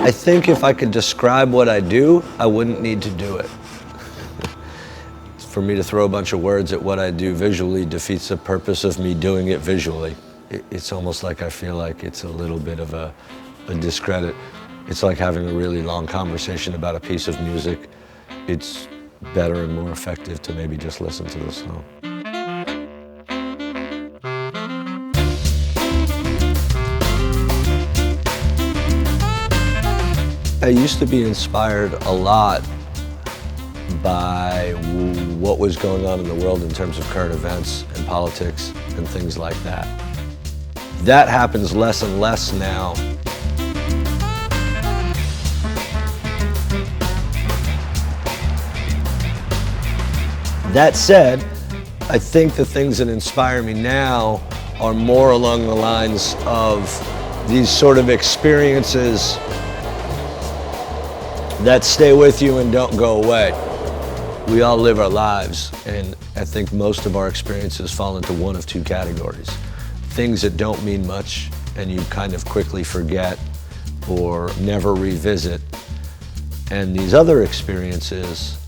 I think if I could describe what I do, I wouldn't need to do it. For me to throw a bunch of words at what I do visually defeats the purpose of me doing it visually. It's almost like I feel like it's a little bit of a discredit. It's like having a really long conversation about a piece of music. It's better and more effective to maybe just listen to the song. I used to be inspired a lot by what was going on in the world in terms of current events and politics and things like that. That happens less and less now. That said, I think the things that inspire me now are more along the lines of these sort of experiences that stay with you and don't go away. We all live our lives, and I think most of our experiences fall into one of two categories. Things that don't mean much and you kind of quickly forget or never revisit, and these other experiences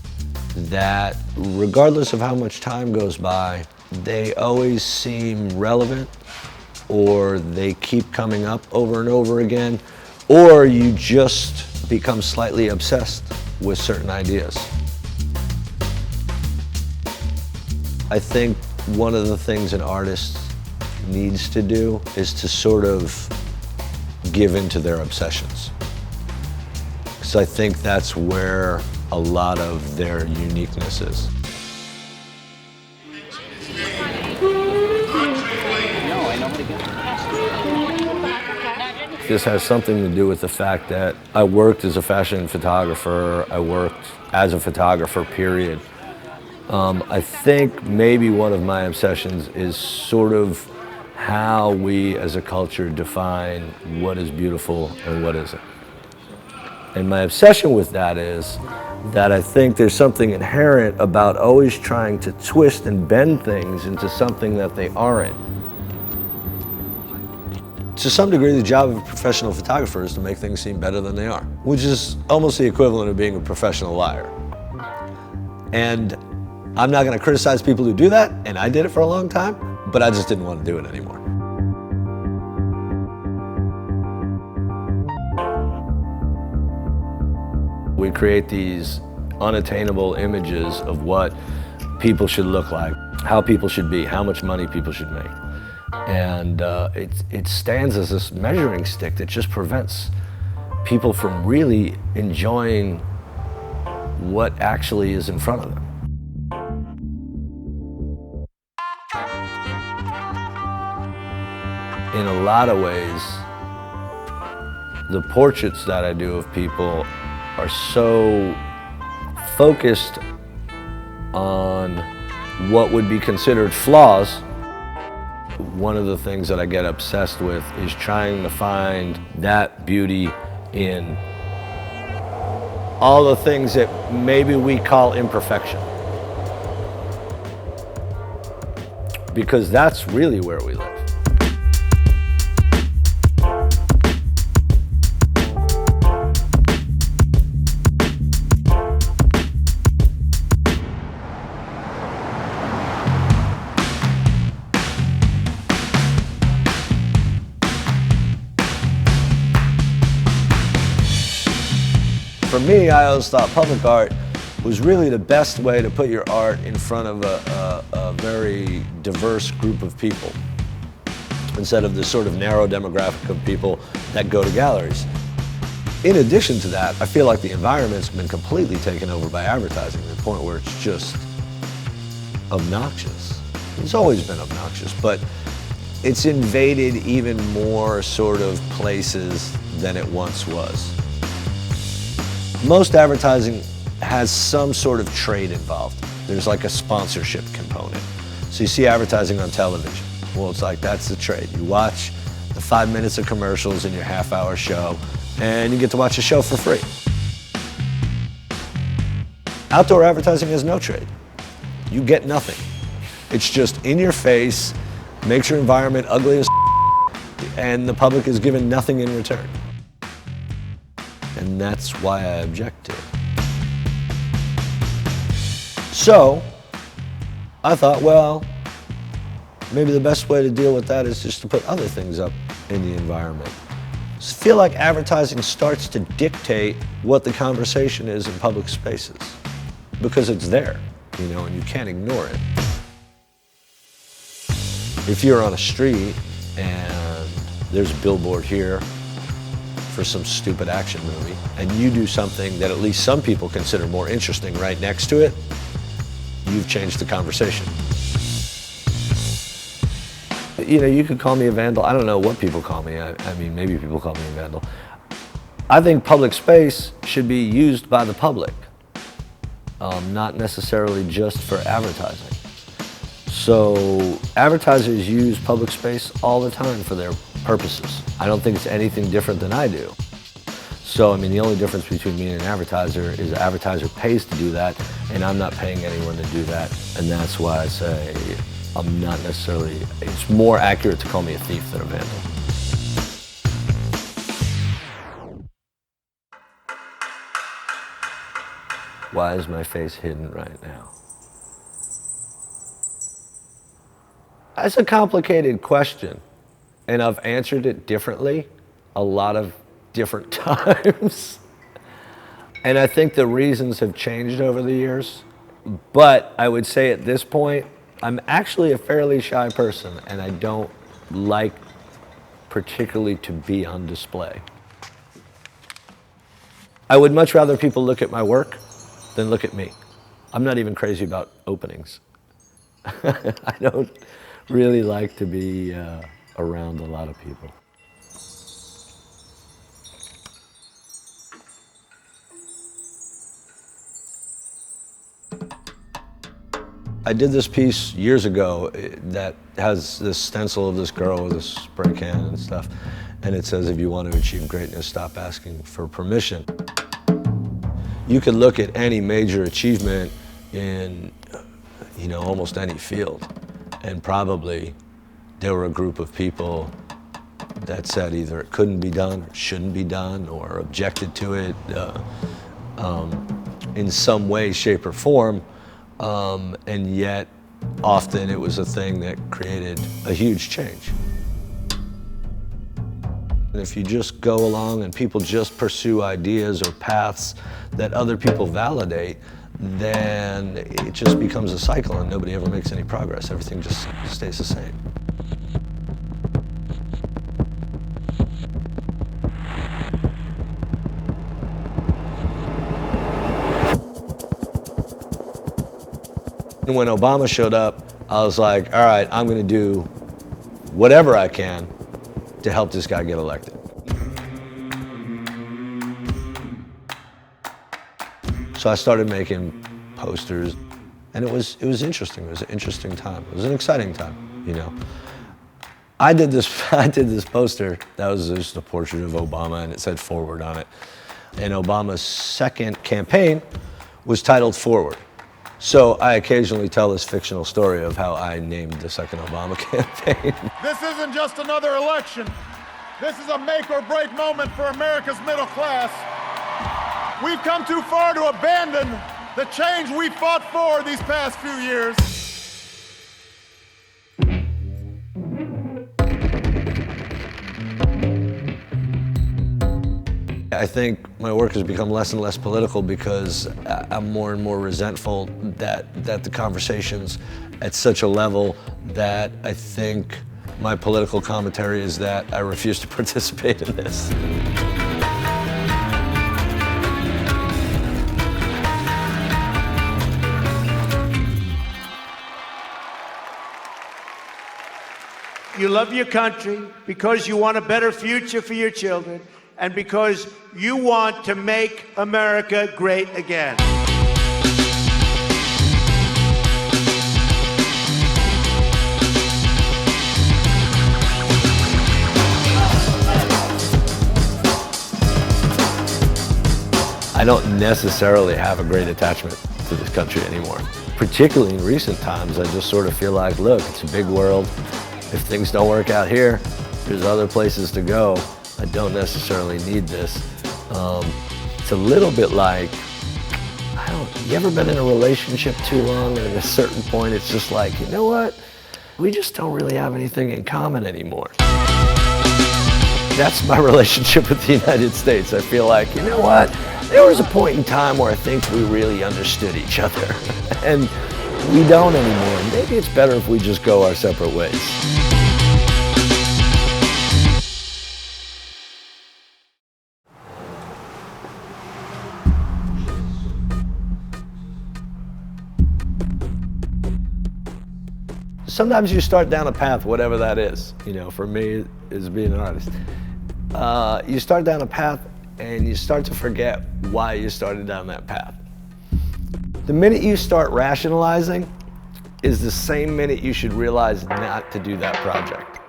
that, regardless of how much time goes by, they always seem relevant, or they keep coming up over and over again, or you just become slightly obsessed with certain ideas. I think one of the things an artist needs to do is to sort of give into their obsessions. Because I think that's where a lot of their uniqueness is. This has something to do with the fact that I worked as a fashion photographer, I worked as a photographer, period. I think maybe one of my obsessions is sort of how we as a culture define what is beautiful and what isn't. And my obsession with that is that I think there's something inherent about always trying to twist and bend things into something that they aren't. To some degree, the job of a professional photographer is to make things seem better than they are, which is almost the equivalent of being a professional liar. And I'm not going to criticize people who do that, and I did it for a long time, but I just didn't want to do it anymore. We create these unattainable images of what people should look like, how people should be, how much money people should make. And it stands as this measuring stick that just prevents people from really enjoying what actually is in front of them. In a lot of ways, the portraits that I do of people are so focused on what would be considered flaws. One of the things that I get obsessed with is trying to find that beauty in all the things that maybe we call imperfection. Because that's really where we live. For me, I always thought public art was really the best way to put your art in front of a very diverse group of people, instead of the sort of narrow demographic of people that go to galleries. In addition to that, I feel like the environment's been completely taken over by advertising to the point where it's just obnoxious. It's always been obnoxious, but it's invaded even more sort of places than it once was. Most advertising has some sort of trade involved. There's like a sponsorship component. So you see advertising on television. Well, it's like, that's the trade. You watch the 5 minutes of commercials in your half-hour show, and you get to watch a show for free. Outdoor advertising has no trade. You get nothing. It's just in your face, makes your environment ugly as and the public is given nothing in return. And that's why I object to it. So, I thought, well, maybe the best way to deal with that is just to put other things up in the environment. I feel like advertising starts to dictate what the conversation is in public spaces because it's there, you know, and you can't ignore it. If you're on a street and there's a billboard here for some stupid action movie, and you do something that at least some people consider more interesting right next to it, you've changed the conversation. You know, you could call me a vandal. I don't know what people call me. I mean, maybe people call me a vandal. I think public space should be used by the public, not necessarily just for advertising. So advertisers use public space all the time for their purposes. I don't think it's anything different than I do. So, I mean, the only difference between me and an advertiser is the advertiser pays to do that, and I'm not paying anyone to do that. And that's why I say I'm not necessarily, it's more accurate to call me a thief than a vandal. Why is my face hidden right now? That's a complicated question, and I've answered it differently a lot of different times. And I think the reasons have changed over the years. But I would say at this point, I'm actually a fairly shy person, and I don't like particularly to be on display. I would much rather people look at my work than look at me. I'm not even crazy about openings. I don't really like to be around a lot of people. I did this piece years ago that has this stencil of this girl with a spray can and stuff, and it says, if you want to achieve greatness, stop asking for permission. You could look at any major achievement in, you know, almost any field, and probably there were a group of people that said either it couldn't be done, or shouldn't be done, or objected to it in some way, shape, or form. And yet, often it was a thing that created a huge change. And if you just go along and people just pursue ideas or paths that other people validate, then it just becomes a cycle and nobody ever makes any progress. Everything just stays the same. When Obama showed up, I was like, all right, I'm going to do whatever I can to help this guy get elected. So I started making posters, and it was interesting. It was an interesting time. It was an exciting time, you know. I did this poster that was just a portrait of Obama, and it said "Forward" on it. And Obama's second campaign was titled "Forward." So I occasionally tell this fictional story of how I named the second Obama campaign. This isn't just another election. This is a make or break moment for America's middle class. We've come too far to abandon the change we fought for these past few years. I think my work has become less and less political because I'm more and more resentful that the conversation's at such a level that I think my political commentary is that I refuse to participate in this. You love your country because you want a better future for your children and because you want to make America great again. I don't necessarily have a great attachment to this country anymore. Particularly in recent times, I just sort of feel like, look, it's a big world. If things don't work out here, there's other places to go. I don't necessarily need this. It's a little bit like, you ever been in a relationship too long, and at a certain point it's just like, you know what? We just don't really have anything in common anymore. That's my relationship with the United States. I feel like, you know what? There was a point in time where I think we really understood each other, and we don't anymore. Maybe it's better if we just go our separate ways. Sometimes you start down a path, whatever that is. You know, for me, is being an artist. You start down a path and you start to forget why you started down that path. The minute you start rationalizing is the same minute you should realize not to do that project.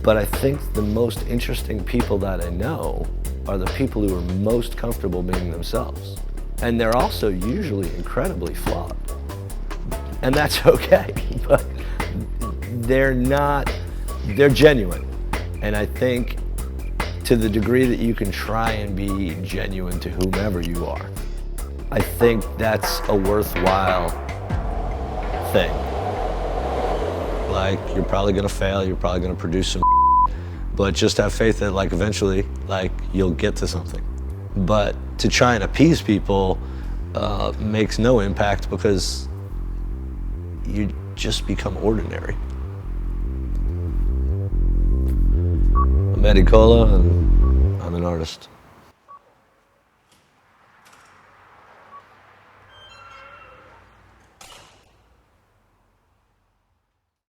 But I think the most interesting people that I know are the people who are most comfortable being themselves. And they're also usually incredibly flawed. And that's okay, but they're genuine. And I think to the degree that you can try and be genuine to whomever you are, I think that's a worthwhile thing. Like, you're probably gonna fail, you're probably gonna produce some but just have faith that like eventually, like, you'll get to something. But to try and appease people makes no impact because you just become ordinary. I'm Eddie Cola, and I'm an artist.